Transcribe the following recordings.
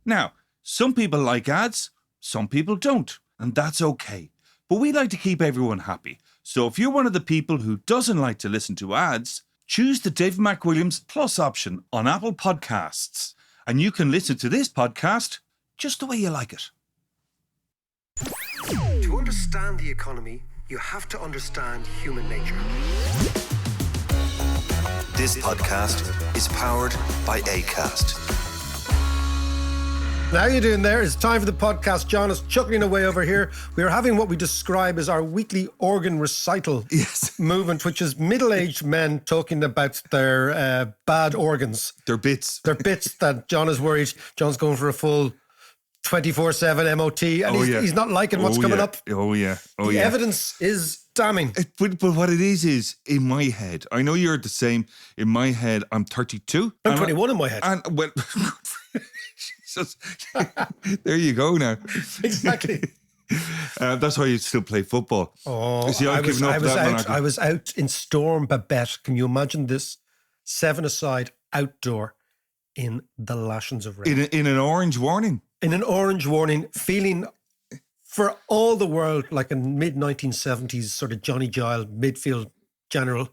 Now, some people like ads, some people don't, and that's okay. But we like to keep everyone happy. So if you're one of the people who doesn't like to listen to ads, choose the David McWilliams Plus option on Apple Podcasts, and you can listen to this podcast just the way you like it. To understand the economy, you have to understand human nature. This podcast is powered by Acast. Now, how you doing there? It's time for the podcast. John is chuckling away over here. We are having what we describe as our weekly organ recital movement, which is middle-aged men talking about their bad organs. Their bits. Their bits that John is worried. John's going for a full 24/7 MOT, and he's not liking what's coming up. The evidence is damning. But what it is in my head, I know you're the same. In my head, I'm 32. I'm 21 in my head. And well, Jesus, there you go now. Exactly. That's why you still play football. Oh, I was out in Storm Babette. Can you imagine this? 7-a-side outdoor in the lashings of rain. In an orange warning. In an orange warning, feeling for all the world like a mid-1970s sort of Johnny Giles midfield general,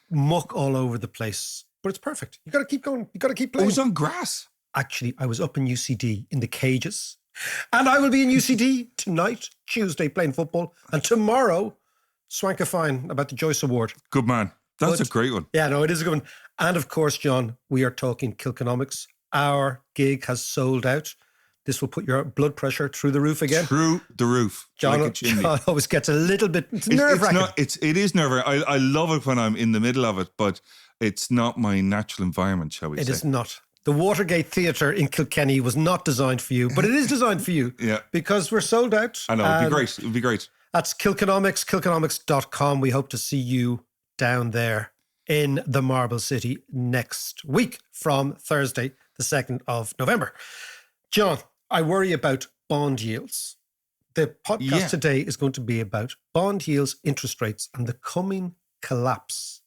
muck all over the place. But it's perfect. You got to keep going. You got to keep playing. It was on grass. Actually, I was up in UCD in the cages. And I will be in UCD tonight, Tuesday, playing football. And tomorrow, swankifying about the Joyce Award. Good man. That's a great one. Yeah, no, it is a good one. And of course, John, we are talking Kilconomics. Our gig has sold out. This will put your blood pressure through the roof again. Through the roof. John, like a chimney. John always gets a little bit nerve-wracking. It is nerve-wracking. I love it when I'm in the middle of it, but it's not my natural environment, shall we say. It is not. The Watergate Theatre in Kilkenny was not designed for you, but it is designed for you. Yeah. Because we're sold out. I know, it'd be great. It'd be great. That's Kilconomics, kilconomics.com. We hope to see you down there in the Marble City next week from Thursday, the 2nd of November. John, I worry about bond yields. The podcast today is going to be about bond yields, interest rates, and the coming collapse,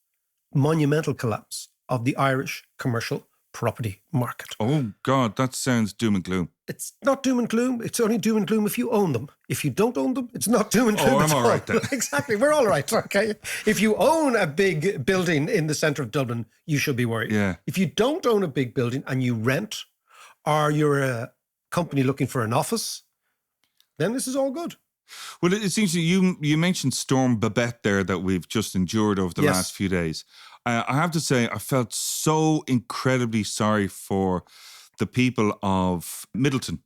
monumental collapse of the Irish commercial property market. Oh, God, that sounds doom and gloom. It's not doom and gloom. It's only doom and gloom if you own them. If you don't own them, it's not doom and gloom. Oh, I'm all right then. Exactly. We're all right. Okay. If you own a big building in the centre of Dublin, you should be worried. Yeah. If you don't own a big building and you rent, or you're a company looking for an office, then this is all good. Well, it seems you mentioned Storm Babette there that we've just endured over the last few days. I have to say, I felt so incredibly sorry for the people of Middleton,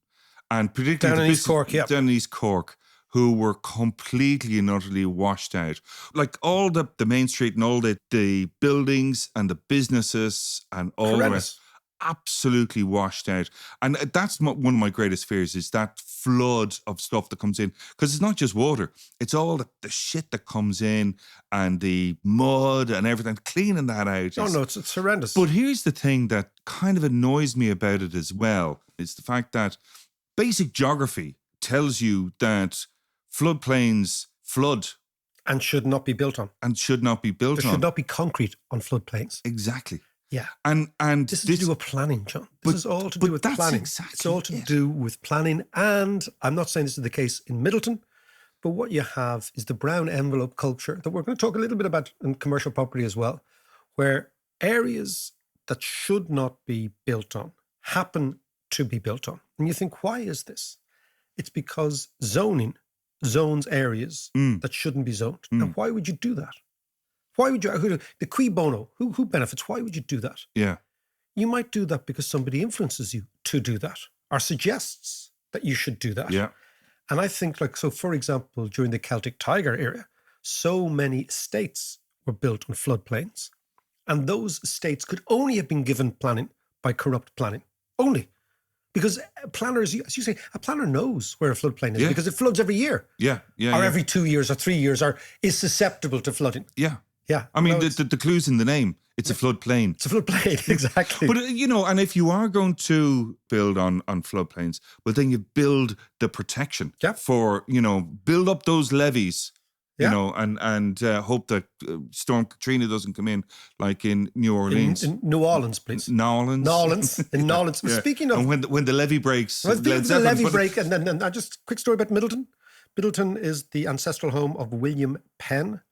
and particularly down in East Cork, who were completely and utterly washed out. Like all the main street and all the buildings and the businesses and all the rest. Absolutely washed out. And that's one of my greatest fears, is that flood of stuff that comes in. Because it's not just water. It's all the shit that comes in and the mud and everything. Cleaning that out. No, it's horrendous. But here's the thing that kind of annoys me about it as well. Is the fact that basic geography tells you that floodplains flood. And should not be built on. There should not be concrete on floodplains. Exactly. Yeah. And this is to do with planning, John. This is all to do with planning. Exactly it's all to do with planning. And I'm not saying this is the case in Middleton, but what you have is the brown envelope culture that we're going to talk a little bit about in commercial property as well, where areas that should not be built on happen to be built on. And you think, why is this? It's because zoning zones areas that shouldn't be zoned. And why would you do that? Why would you, the cui bono, who benefits? Why would you do that? Yeah. You might do that because somebody influences you to do that or suggests that you should do that. Yeah. And I think for example, during the Celtic Tiger era, so many estates were built on floodplains. And those estates could only have been given planning by corrupt planning. Only. Because planners, as you say, a planner knows where a floodplain is because it floods every year. Yeah. Or every 2 years or 3 years, or is susceptible to flooding. Yeah. Yeah. I mean, the clue's in the name. It's a floodplain. It's a floodplain, exactly. But, and if you are going to build on floodplains, well, then you build the protection for, build up those levees you know, and hope that Storm Katrina doesn't come in like in New Orleans. In New Orleans, please. New Orleans. In New Orleans. Yeah. Speaking of... And when the levee breaks... Well, the levee break, and then just a quick story about Middleton. Middleton is the ancestral home of William Penn,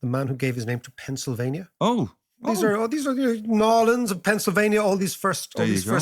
the man who gave his name to Pennsylvania. These are New Orleans of Pennsylvania, all these first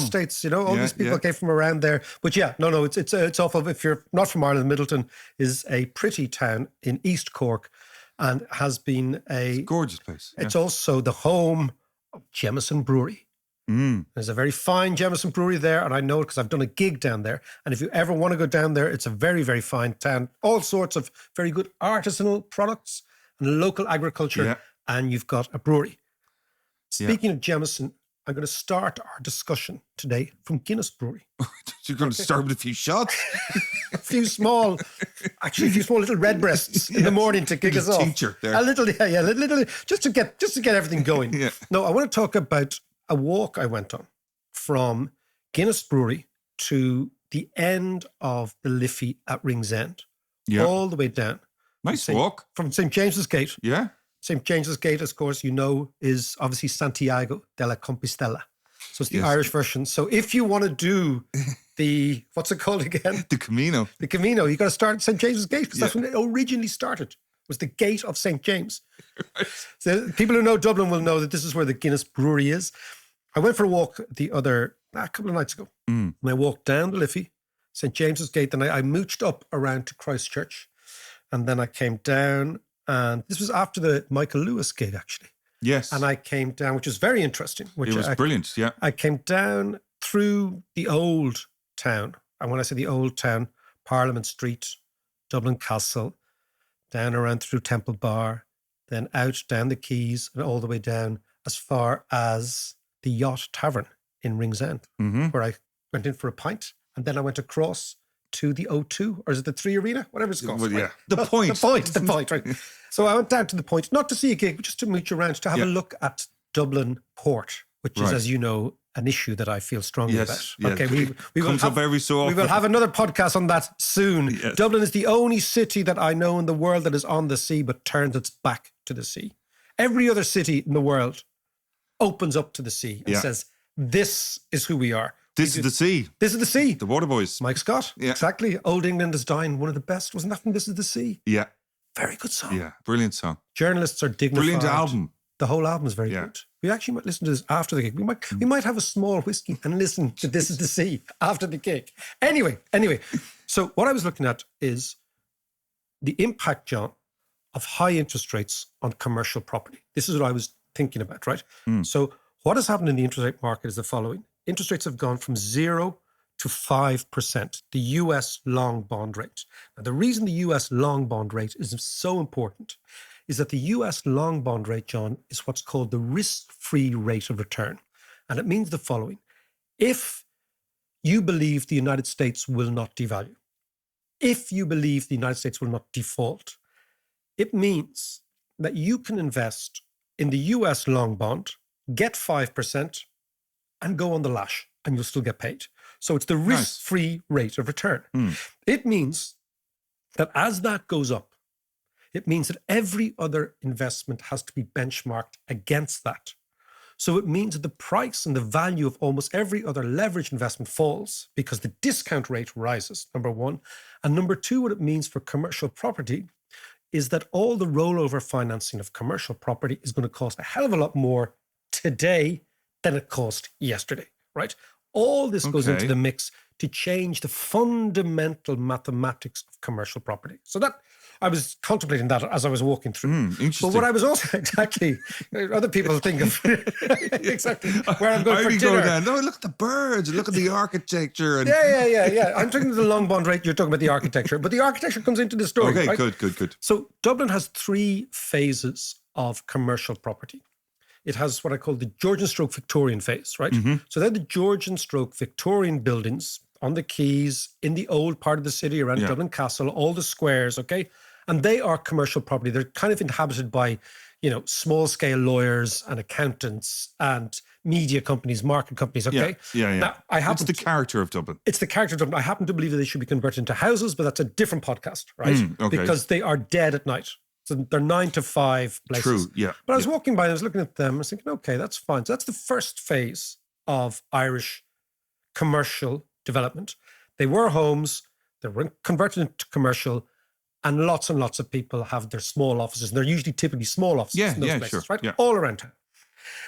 states, you know, all these people came from around there. But it's off of, if you're not from Ireland, Middleton is a pretty town in East Cork and has been it's a gorgeous place. It's also the home of Jameson Brewery. There's a very fine Jameson Brewery there, and I know it because I've done a gig down there. And if you ever want to go down there, it's a very, very fine town. All sorts of very good artisanal products and local agriculture, and you've got a brewery. Speaking of Jameson, I'm going to start our discussion today from Guinness Brewery. You're going to start with a few shots? a few small little redbreasts in the morning to kick us off. Teacher there. A little, just to get everything going. No, I want to talk about a walk I went on from Guinness Brewery to the end of the Liffey at Ringsend, all the way down. Nice walk. From St. James's Gate. Yeah. St. James's Gate, of course, you know, is obviously Santiago de la Compostela. So it's the Irish version. So if you want to do the, what's it called again? The Camino. The Camino, you got to start at St. James's Gate because that's when it originally started, was the gate of St. James. So people who know Dublin will know that this is where the Guinness Brewery is. I went for a walk a couple of nights ago. And I walked down the Liffey, St. James's Gate, then I mooched up around to Christchurch. And then I came down, and this was after the Michael Lewis gig, actually. Yes. And I came down, which was very interesting. It was brilliant, yeah. I came down through the old town. And when I say the old town, Parliament Street, Dublin Castle, down around through Temple Bar, then out down the quays and all the way down as far as the Yacht Tavern in Ringsend, where I went in for a pint. And then I went across to the O2, or is it the 3 Arena? Whatever it's called. Well, yeah. The point, right. So I went down to the point, not to see a gig, but just to mooch around, to have a look at Dublin Port, which is, as you know, an issue that I feel strongly about. Okay, we will have every so often. We will have another podcast on that soon. Yes. Dublin is the only city that I know in the world that is on the sea but turns its back to the sea. Every other city in the world opens up to the sea and says, this is who we are. This is the sea. This is the sea. The Water Boys. Mike Scott. Yeah. Exactly. Old England is dying. One of the best. Wasn't that from This is the Sea? Yeah. Very good song. Yeah. Brilliant song. Journalists are dignified. Brilliant album. The whole album is very good. We actually might listen to this after the gig. We might have a small whiskey and listen to This is the Sea after the gig. Anyway. So what I was looking at is the impact, John, of high interest rates on commercial property. This is what I was thinking about, right? So what has happened in the interest rate market is the following. Interest rates have gone from 0 to 5%, the US long bond rate. Now, the reason the US long bond rate is so important is that the US long bond rate, John, is what's called the risk-free rate of return. And it means the following. If you believe the United States will not devalue, if you believe the United States will not default, it means that you can invest in the US long bond, get 5%, and go on the lash, and you'll still get paid. So it's the risk-free rate of return. It means that as that goes up, it means that every other investment has to be benchmarked against that. So it means that the price and the value of almost every other leveraged investment falls because the discount rate rises, number one. And number two, what it means for commercial property is that all the rollover financing of commercial property is going to cost a hell of a lot more today than it cost yesterday, right? All this goes into the mix to change the fundamental mathematics of commercial property. So that, I was contemplating that as I was walking through. Interesting. But what I was also, other people think of, exactly, where I'm going for dinner. Go down, no, look at the birds, look at the architecture. And Yeah. I'm talking the long bond rate, you're talking about the architecture. But the architecture comes into the story, Okay, right? good. So Dublin has 3 phases of commercial property. It has what I call the Georgian stroke Victorian phase, right? So they're the Georgian stroke Victorian buildings on the quays, in the old part of the city around Dublin Castle, all the squares, okay? And they are commercial property. They're kind of inhabited by, small scale lawyers and accountants and media companies, market companies, okay? Yeah. Now, it's the character of Dublin. It's the character of Dublin. I happen to believe that they should be converted into houses, but that's a different podcast, right? Okay. Because they are dead at night. So they're 9 to 5 places. True, yeah. But I was walking by and I was looking at them. I was thinking, okay, that's fine. So that's the first phase of Irish commercial development. They were homes, they were converted into commercial, and lots of people have their small offices. And they're usually typically small offices in those places, right? Yeah. All around town.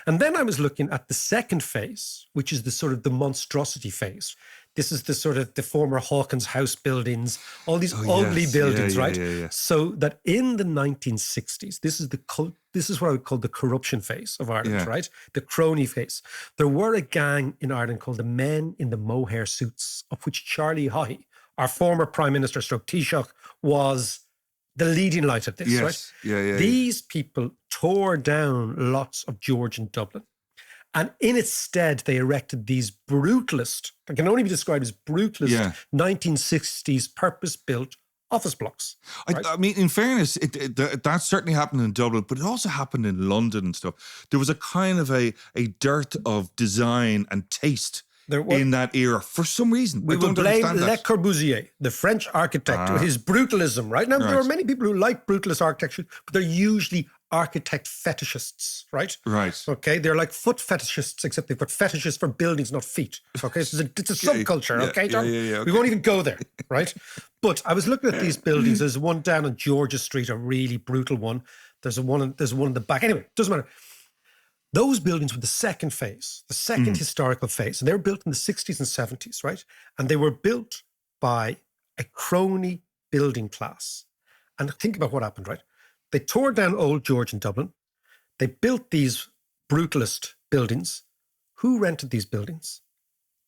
And then I was looking at the second phase, which is the sort of the monstrosity phase. This is the sort of the former Hawkins House buildings, all these ugly buildings, right? Yeah. So that in the 1960s, this is what I would call the corruption phase of Ireland, right? The crony phase. There were a gang in Ireland called the Men in the Mohair Suits, of which Charlie Haughey, our former Prime Minister stroke Taoiseach, was the leading light of this, right? These people tore down lots of Georgian Dublin. And in its stead, they erected these brutalist, that can only be described as brutalist 1960s purpose-built office blocks. Right? I mean, in fairness, that certainly happened in Dublin, but it also happened in London and stuff. There was a kind of a dearth of design and taste in that era for some reason. We will blame Le Corbusier, the French architect, with his brutalism, right? Now, there are many people who like brutalist architecture, but they're usually architect fetishists, right? Right. Okay, they're like foot fetishists, except they've got fetishes for buildings, not feet. Okay, so it's a subculture, okay, John? Okay. We won't even go there, right? But I was looking at these buildings. There's one down on Georgia Street, a really brutal one. There's one in the back. Anyway, doesn't matter. Those buildings were the second phase, the second historical phase. And they were built in the 60s and 70s, right? And they were built by a crony building class. And think about what happened, right? They tore down old Georgian Dublin. They built these brutalist buildings. Who rented these buildings?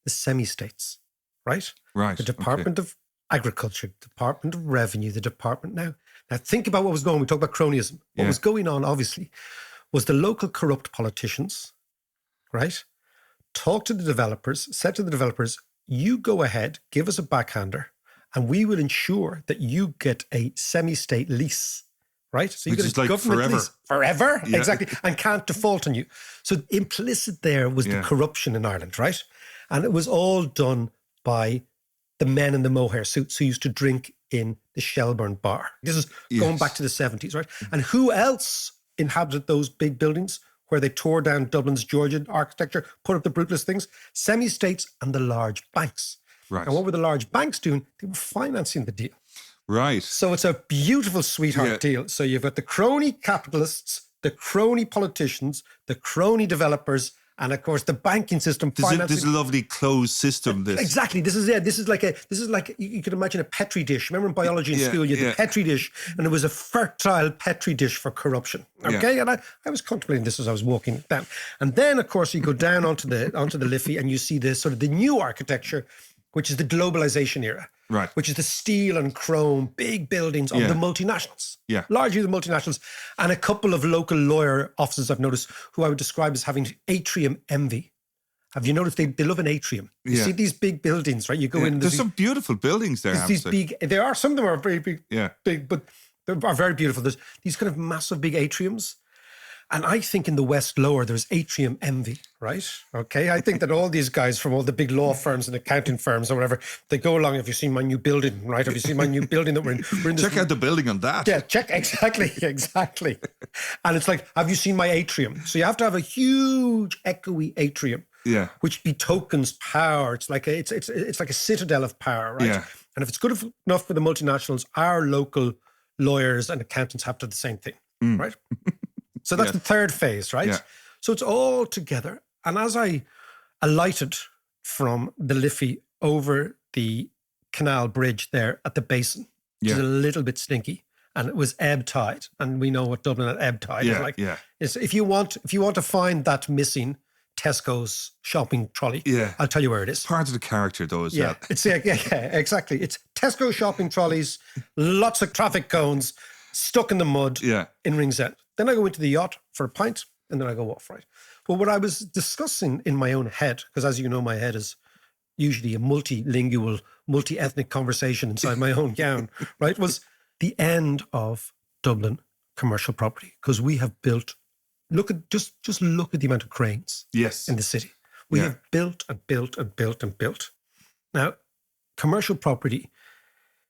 The semi-states, right? Right. The Department of Agriculture, Department of Revenue, the Department now. Now think about what was going on. We talk about cronyism. What was going on, obviously, was the local corrupt politicians, right? Talked to the developers, said to the developers, you go ahead, give us a backhander, and we will ensure that you get a semi-state lease, right? So you Which get is a like government forever. lease. Forever, exactly, and can't default on you. So implicit there was the corruption in Ireland, right? And it was all done by the men in the mohair suits who used to drink in the Shelburne bar. This is going back to the 70s, right? And who else inhabited those big buildings where they tore down Dublin's Georgian architecture, put up the brutalist things? Semi-states and the large banks. Right. And what were the large banks doing? They were financing the deal. Right. So it's a beautiful sweetheart deal. So you've got the crony capitalists, the crony politicians, the crony developers, and of course the banking system financing. This lovely closed system. This Exactly. This is like you could imagine a petri dish. Remember in biology in school, you had the petri dish, and it was a fertile petri dish for corruption. Okay, and I was contemplating this as I was walking down, and then of course you go down onto the Liffey, and you see the sort of the new architecture, which is the globalization era. Right. Which is the steel and chrome, big buildings of the multinationals. Yeah. Largely the multinationals. And a couple of local lawyer offices I've noticed who I would describe as having atrium envy. Have you noticed they love an atrium? You see these big buildings, right? You go in and there's some beautiful buildings there. These big, there are, some of them are very big, big, but they are very beautiful. There's these kind of massive big atriums. And I think in the West Lower, there's atrium envy, right? Okay. I think that all these guys from all the big law firms and accounting firms or whatever, they go along, have you seen my new building, right? Have you seen my new building that we're in? This check out the building on that. Yeah, check. Exactly. And it's like, have you seen my atrium? So you have to have a huge echoey atrium, which betokens power. It's like a citadel of power, right? Yeah. And if it's good enough for the multinationals, our local lawyers and accountants have to do the same thing, right? So that's the third phase, right? Yeah. So it's all together. And as I alighted from the Liffey over the canal bridge there at the basin, which is a little bit stinky, and it was ebb tide, and we know what Dublin at ebb tide is like. Yeah. It's, if you want to find that missing Tesco's shopping trolley, I'll tell you where it is. Part of the character, though, is that. It's exactly. It's Tesco shopping trolleys, lots of traffic cones, stuck in the mud in Ringsend. Then I go into the yacht for a pint, and then I go off, right? But what I was discussing in my own head, because as you know, my head is usually a multilingual, multi-ethnic conversation inside my own gown, right, was the end of Dublin commercial property. Because we have built, just look at the amount of cranes in the city. We have built and built and built and built. Now, commercial property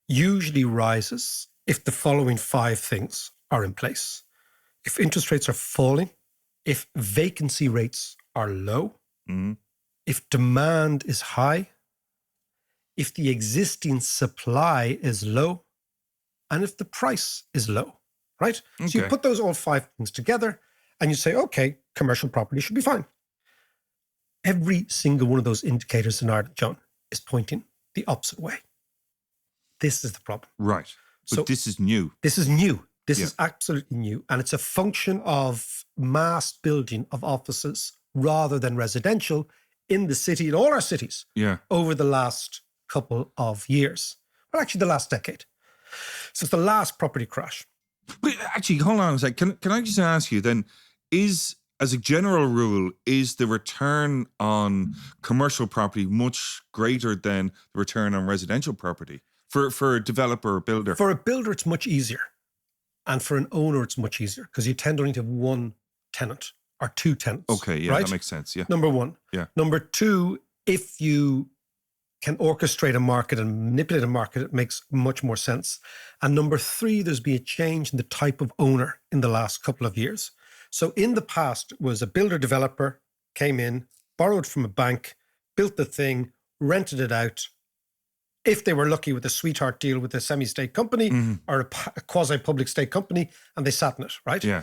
usually rises if the following 5 things are in place, if interest rates are falling, if vacancy rates are low, if demand is high, if the existing supply is low, and if the price is low, right? Okay. So you put those all 5 things together and you say, okay, commercial property should be fine. Every single one of those indicators in Ireland, John, is pointing the opposite way. This is the problem. Right. But So this is new. this is new. This is absolutely new. And it's a function of mass building of offices rather than residential in the city, in all our cities, over the last couple of years. Well, actually, the last decade. Since the last property crash. But actually, hold on a sec. Can I just ask you then, as a general rule, is the return on commercial property much greater than the return on residential property for a developer or builder? For a builder, it's much easier. And for an owner, it's much easier because you tend to only have one tenant or two tenants. Okay, yeah, right? that makes sense, yeah. Number one. Yeah. Number two, if you can orchestrate a market and manipulate a market, it makes much more sense. And number three, there's been a change in the type of owner in the last couple of years. So in the past, it was a builder developer, came in, borrowed from a bank, built the thing, rented it out. If they were lucky with a sweetheart deal with a semi-state company or a quasi-public state company, and they sat in it, right? Yeah.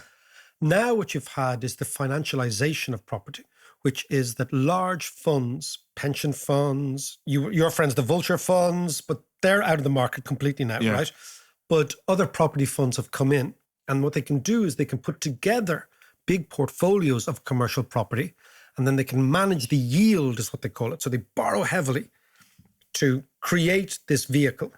Now what you've had is the financialization of property, which is that large funds, pension funds, your friends, the vulture funds, but they're out of the market completely now, right? But other property funds have come in. And what they can do is they can put together big portfolios of commercial property, and then they can manage the yield, is what they call it. So they borrow heavily to create this vehicle.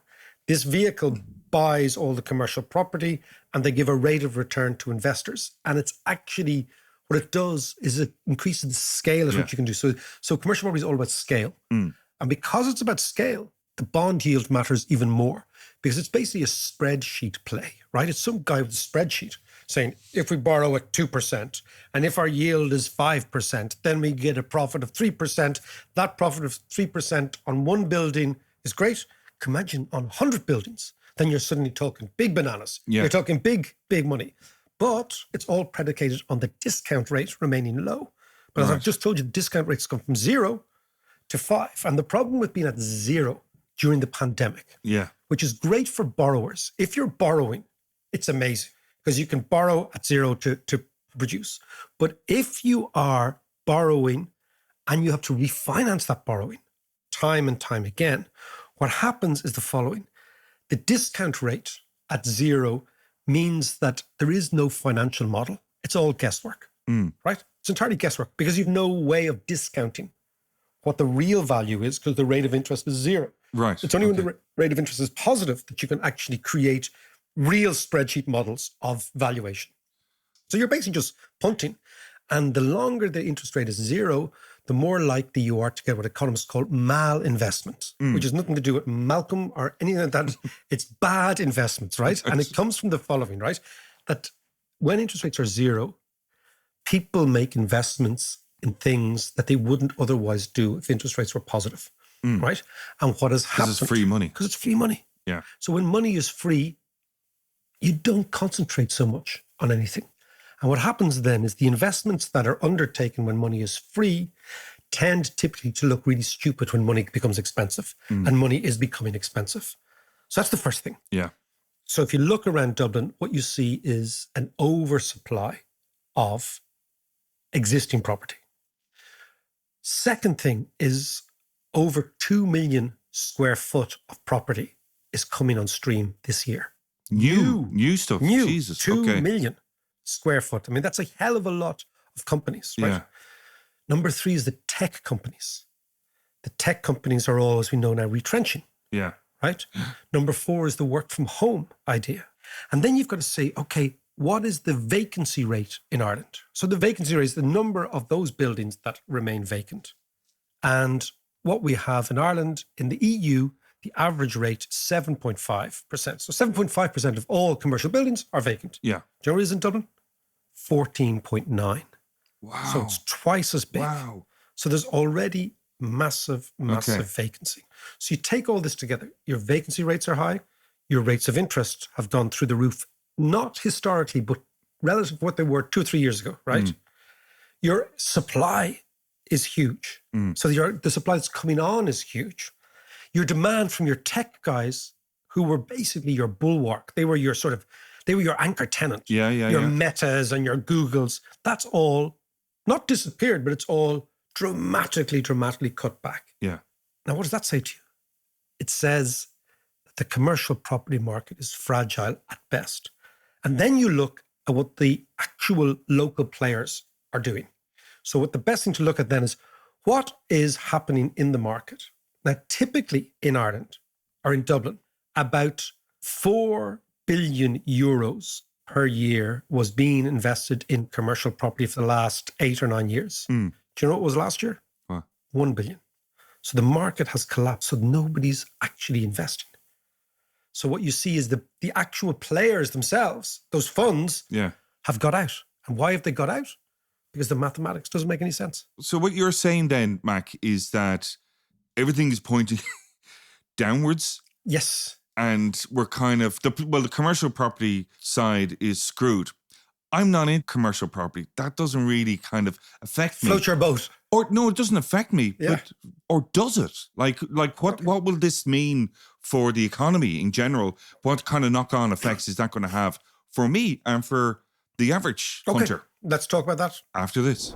This vehicle buys all the commercial property and they give a rate of return to investors. And it's actually, what it does is it increases the scale of what you can do. So commercial property is all about scale. And because it's about scale, the bond yield matters even more because it's basically a spreadsheet play, right? It's some guy with a spreadsheet saying, if we borrow at 2% and if our yield is 5%, then we get a profit of 3%. That profit of 3% on one building is great. Imagine on 100 buildings, then you're suddenly talking big bananas. Yeah. You're talking big, big money. But it's all predicated on the discount rate remaining low. But as I've just told you, the discount rates come from 0 to 5. And the problem with being at 0 during the pandemic, which is great for borrowers. If you're borrowing, it's amazing because you can borrow at 0 to produce. But if you are borrowing and you have to refinance that borrowing time and time again, what happens is the following. The discount rate at 0 means that there is no financial model. It's all guesswork, right? It's entirely guesswork because you've no way of discounting what the real value is because the rate of interest is 0. Right. It's only when the rate of interest is positive that you can actually create real spreadsheet models of valuation. So you're basically just punting. And the longer the interest rate is 0, the more likely you are to get what economists call malinvestment, which has nothing to do with Malcolm or anything like that. It's bad investments, right? And it comes from the following, right? That when interest rates are 0, people make investments in things that they wouldn't otherwise do if interest rates were positive, right? And what has happened... Because it's free money. Because it's free money. Yeah. So when money is free, you don't concentrate so much on anything. And what happens then is the investments that are undertaken when money is free tend typically to look really stupid when money becomes expensive. And money is becoming expensive. So that's the first thing. Yeah. So if you look around Dublin, what you see is an oversupply of existing property. Second thing is over 2 million square foot of property is coming on stream this year. New stuff. New. Jesus. 2 million square foot. I mean, that's a hell of a lot of companies, right? Yeah. Number 3 is the tech companies. The tech companies are all, as we know now, retrenching, Yeah. right? Number 4 is the work from home idea. And then you've got to say, okay, what is the vacancy rate in Ireland? So the vacancy rate is the number of those buildings that remain vacant. And what we have in Ireland, in the EU, the average rate is 7.5%. So 7.5% of all commercial buildings are vacant. Yeah. Do you know what it is in Dublin? 14.9. Wow. So it's twice as big. Wow. So there's already massive vacancy. So you take all this together, your vacancy rates are high, your rates of interest have gone through the roof not historically, but relative to what they were 2 or 3 years ago, right? Your supply is huge. So the supply that's coming on is huge. Your demand from your tech guys, who were basically your bulwark, they were your anchor tenant. Your Metas and your Googles, that's all not disappeared, but it's all dramatically cut back. Yeah. Now, what does that say to you? It says that the commercial property market is fragile at best. And then you look at what the actual local players are doing. So what the best thing to look at then is what is happening in the market. Now, typically in Ireland or in Dublin, about 4 billion euros per year was being invested in commercial property for the last 8 or 9 years. Do you know what was last year? What? 1 billion. So the market has collapsed. So nobody's actually investing. So what you see is the actual players themselves, those funds, have got out. And why have they got out? Because the mathematics doesn't make any sense. So what you're saying then, Mac, is that everything is pointing downwards? Yes. And we're kind of, the commercial property side is screwed. I'm not in commercial property. That doesn't really kind of affect me. Float your boat. Or no, it doesn't affect me. But, or does it? Like what will this mean for the economy in general? What kind of knock-on effects is that going to have for me and for the average hunter? Let's talk about that after this.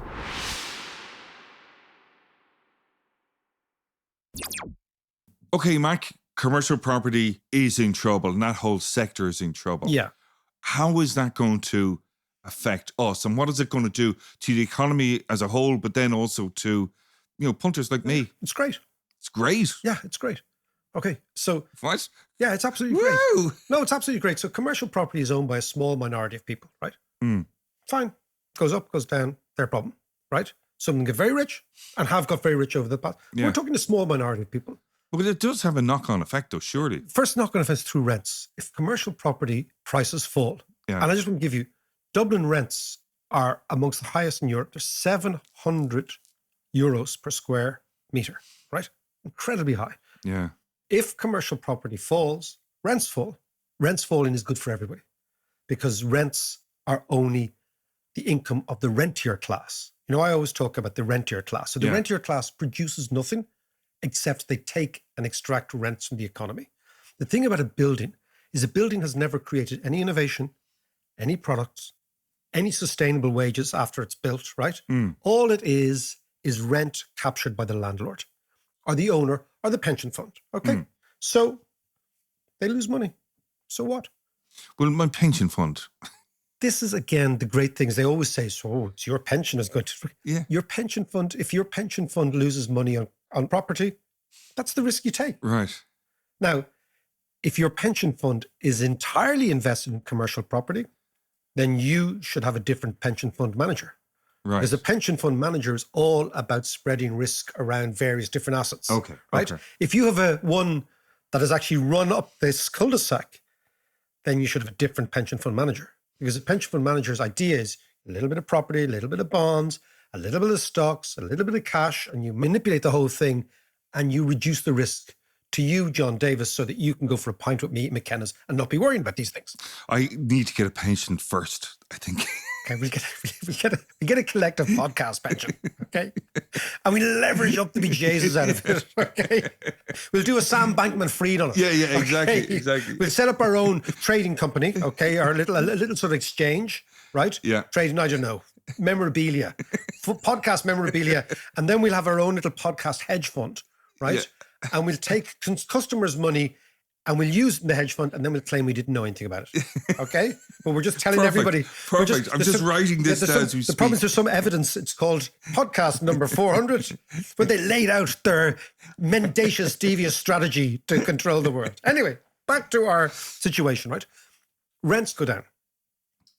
Okay, Mac, commercial property is in trouble and that whole sector is in trouble. Yeah. How is that going to affect us and what is it going to do to the economy as a whole, but then also to, punters like me? It's great. It's great. Yeah, it's great. Okay, so... What? Yeah, it's absolutely great. No, it's absolutely great. So commercial property is owned by a small minority of people, right? Fine. Goes up, goes down, their problem, right? Some of them get very rich and have got very rich over the past. Yeah. We're talking a small minority of people. But it does have a knock-on effect, though, surely. First knock-on effect is through rents. If commercial property prices fall, and I just want to give you, Dublin rents are amongst the highest in Europe. They're 700 euros per square metre, right? Incredibly high. Yeah. If commercial property falls, rents fall. Rents falling is good for everybody because rents are only the income of the rentier class. I always talk about the rentier class. So the rentier class produces nothing except they take and extract rents from the economy. The thing about a building is a building has never created any innovation, any products, any sustainable wages after it's built, right? All it is rent captured by the landlord or the owner or the pension fund, okay? So they lose money. So what? Well, my pension fund... This is, again, the great things. They always say, so it's your pension is going to... Yeah. Your pension fund, if your pension fund loses money on property, that's the risk you take. Right. Now, if your pension fund is entirely invested in commercial property, then you should have a different pension fund manager. Right. Because a pension fund manager is all about spreading risk around various different assets. Okay. Right? Okay. If you have one that has actually run up this cul-de-sac, then you should have a different pension fund manager. Because a pension fund manager's idea is a little bit of property, a little bit of bonds, a little bit of stocks, a little bit of cash, and you manipulate the whole thing and you reduce the risk to you, John Davis, so that you can go for a pint with me at McKenna's and not be worrying about these things. I need to get a pension first, I think. Okay, we get a collective podcast pension, okay? And we leverage up the bejesus out of it, okay? We'll do a Sam Bankman-Fried on it. Yeah, exactly. We'll set up our own trading company, okay? Or a little sort of exchange, right? Yeah. Trading, I don't know, memorabilia, podcast memorabilia. And then we'll have our own little podcast hedge fund, right? Yeah. And we'll take customers' money and we'll use it in the hedge fund, and then we'll claim we didn't know anything about it. Okay? But we're just telling everybody. Perfect. I'm just writing this down as we speak. The problem is there's some evidence. It's called podcast number 400, where they laid out their mendacious, devious strategy to control the world. Anyway, back to our situation, right? Rents go down.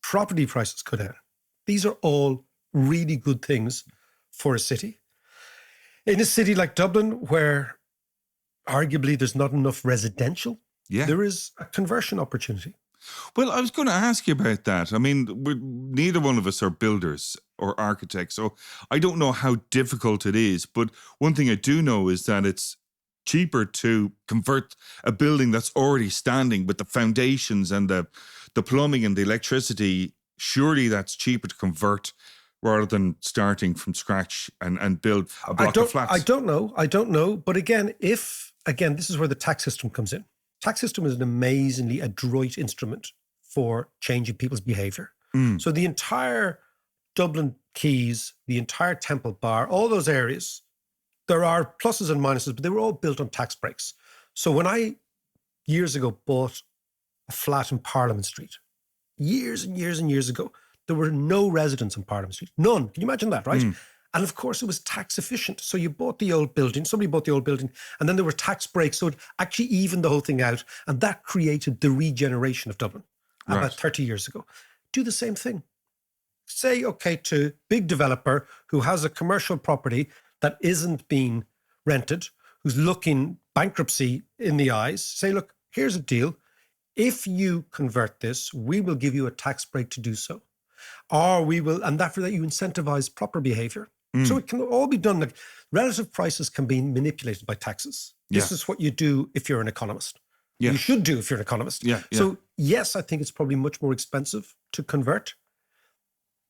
Property prices go down. These are all really good things for a city. In a city like Dublin, where arguably there's not enough residential, there is a conversion opportunity. Well, I was going to ask you about that. I mean, neither one of us are builders or architects, so I don't know how difficult it is. But one thing I do know is that it's cheaper to convert a building that's already standing with the foundations and the the plumbing and the electricity, surely that's cheaper to convert rather than starting from scratch and build a block of flats. I don't know. But again, this is where the tax system comes in. Tax system is an amazingly adroit instrument for changing people's behavior. So the entire Dublin Quays, the entire Temple Bar, all those areas, there are pluses and minuses, but they were all built on tax breaks. So when I, years ago, bought a flat in Parliament Street, years and years and years ago, there were no residents in Parliament Street. None. Can you imagine that, right? And of course, it was tax efficient. So you bought the old building, somebody bought the old building, and then there were tax breaks. So it actually evened the whole thing out. And that created the regeneration of Dublin about 30 years ago. Do the same thing. Say, okay, to big developer who has a commercial property that isn't being rented, who's looking bankruptcy in the eyes, say, look, here's a deal. If you convert this, we will give you a tax break to do so. Or we will, and after that you incentivize proper behavior. So it can all be done. Like relative prices can be manipulated by taxes. This is what you do if you're an economist. You should do if you're an economist. So yes, I think it's probably much more expensive to convert,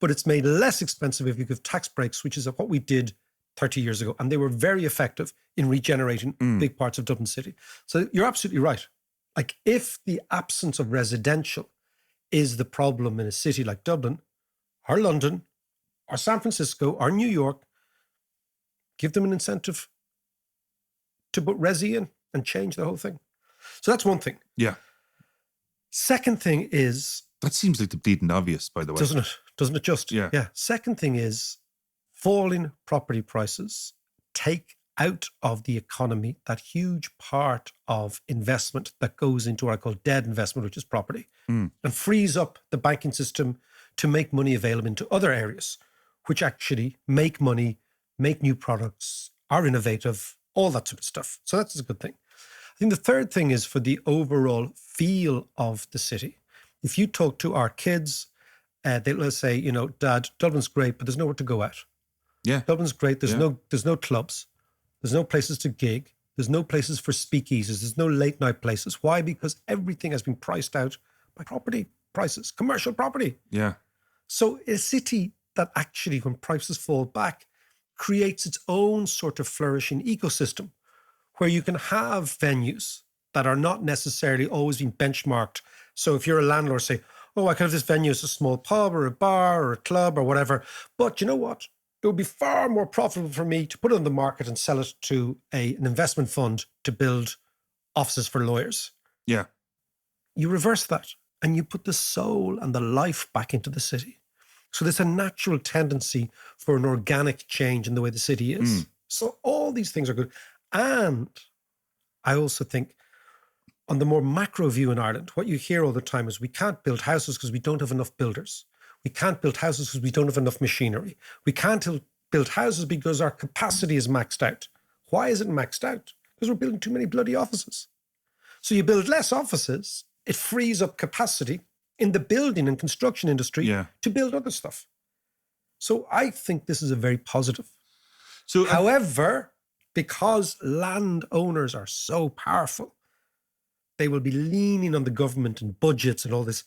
but it's made less expensive if you give tax breaks, which is what we did 30 years ago. And they were very effective in regenerating big parts of Dublin City. So you're absolutely right. Like if the absence of residential is the problem in a city like Dublin or London or San Francisco or New York, give them an incentive to put resi in and change the whole thing. So that's one thing. Yeah. Second thing is... That seems like the bleeding obvious, by the way. Doesn't it? Doesn't it just? Yeah. Second thing is falling property prices take out of the economy that huge part of investment that goes into what I call dead investment, which is property, and frees up the banking system to make money available into other areas, which actually make money, make new products, are innovative, all that sort of stuff. So that's a good thing. I think the third thing is for the overall feel of the city. If you talk to our kids, they'll say, you know, Dad, Dublin's great, but there's nowhere to go out. Yeah. Dublin's great. There's no clubs. There's no places to gig. There's no places for speakeasies. There's no late night places. Why? Because everything has been priced out by property prices, commercial property. Yeah. So a city that actually, when prices fall back, creates its own sort of flourishing ecosystem where you can have venues that are not necessarily always being benchmarked. So if you're a landlord, say, oh, I could have this venue as a small pub or a bar or a club or whatever. But you know what? It would be far more profitable for me to put it on the market and sell it to an investment fund to build offices for lawyers. Yeah. You reverse that and you put the soul and the life back into the city. So there's a natural tendency for an organic change in the way the city is. So all these things are good. And I also think on the more macro view in Ireland, what you hear all the time is we can't build houses because we don't have enough builders. We can't build houses because we don't have enough machinery. We can't build houses because our capacity is maxed out. Why is it maxed out? Because we're building too many bloody offices. So you build less offices, it frees up capacity in the building and construction industry to build other stuff. So I think this is a very positive. So, however, because landowners are so powerful, they will be leaning on the government and budgets and all this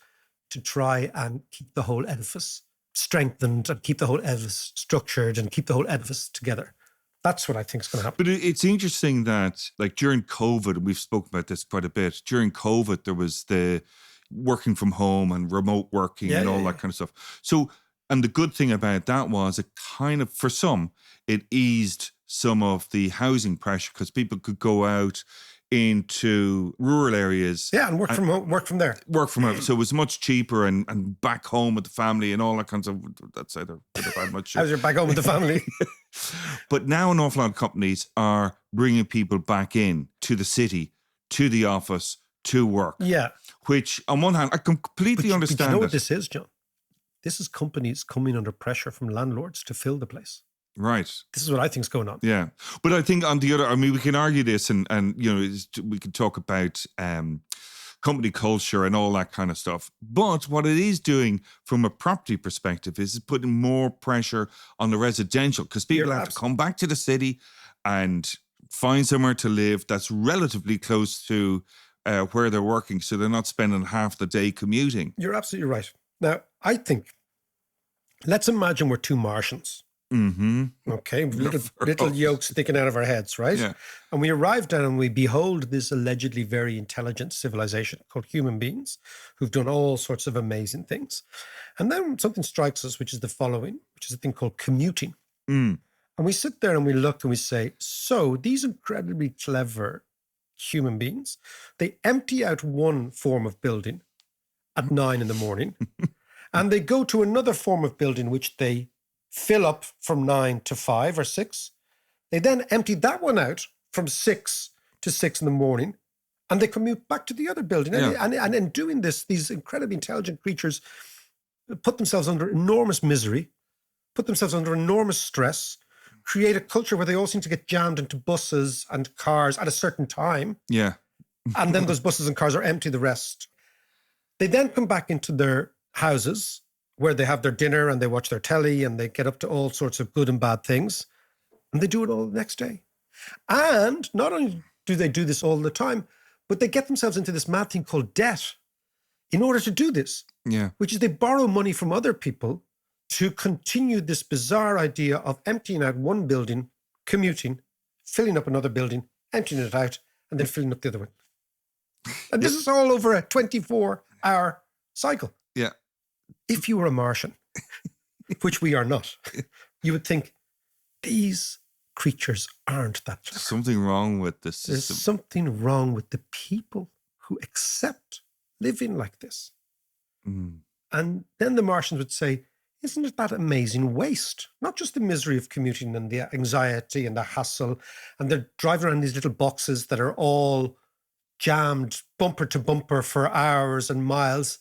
to try and keep the whole edifice strengthened and keep the whole edifice structured and keep the whole edifice together. That's what I think is going to happen. But it's interesting that, like, during COVID, and we've spoken about this quite a bit, during COVID, there was the working from home and remote working and all that kind of stuff. So, and the good thing about that was it kind of, for some, it eased some of the housing pressure because people could go out into rural areas. Yeah, and work from home, work from there. Work from home. So it was much cheaper and back home with the family and all that kinds of, that's either good or bad much. How's your back home with the family? But now an awful lot of companies are bringing people back in to the city, to the office, to work. Yeah. Which on one hand, I completely understand. But you know what this is, John? This is companies coming under pressure from landlords to fill the place. Right. This is what I think is going on. Yeah. But I think on the other, I mean, we can argue this and you know, we can talk about company culture and all that kind of stuff. But what it is doing from a property perspective is putting more pressure on the residential because people have to come back to the city and find somewhere to live that's relatively close to where they're working, so they're not spending half the day commuting. You're absolutely right. Now, I think, let's imagine we're two Martians. Mm-hmm. Okay, with little yolks sticking out of our heads, right? Yeah. And we arrive down and we behold this allegedly very intelligent civilization called human beings who've done all sorts of amazing things. And then something strikes us, which is the following, which is a thing called commuting. Mm. And we sit there and we look and we say, so these incredibly clever human beings, they empty out one form of building at 9 a.m. and they go to another form of building, which they fill up from 9 to 5 or 6. They then empty that one out from 6 to 6 in the morning, and they commute back to the other building. Yeah. And in doing this, these incredibly intelligent creatures put themselves under enormous misery, put themselves under enormous stress, create a culture where they all seem to get jammed into buses and cars at a certain time. Yeah. And then those buses and cars are empty the rest. They then come back into their houses where they have their dinner and they watch their telly and they get up to all sorts of good and bad things. And they do it all the next day. And not only do they do this all the time, but they get themselves into this mad thing called debt in order to do this. Yeah. Which is they borrow money from other people to continue this bizarre idea of emptying out one building, commuting, filling up another building, emptying it out, and then filling up the other one. And this is all over a 24-hour cycle. Yeah. If you were a Martian, which we are not, you would think these creatures aren't that clever. Something wrong with the system. There's something wrong with the people who accept living like this. Mm. And then the Martians would say, isn't it that amazing waste? Not just the misery of commuting and the anxiety and the hassle, and they're driving around these little boxes that are all jammed bumper to bumper for hours and miles.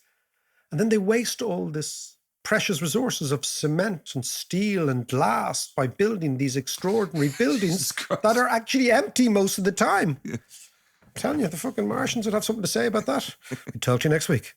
And then they waste all this precious resources of cement and steel and glass by building these extraordinary buildings that are actually empty most of the time. Yeah. I'm telling you, the fucking Martians would have something to say about that. We'll talk to you next week.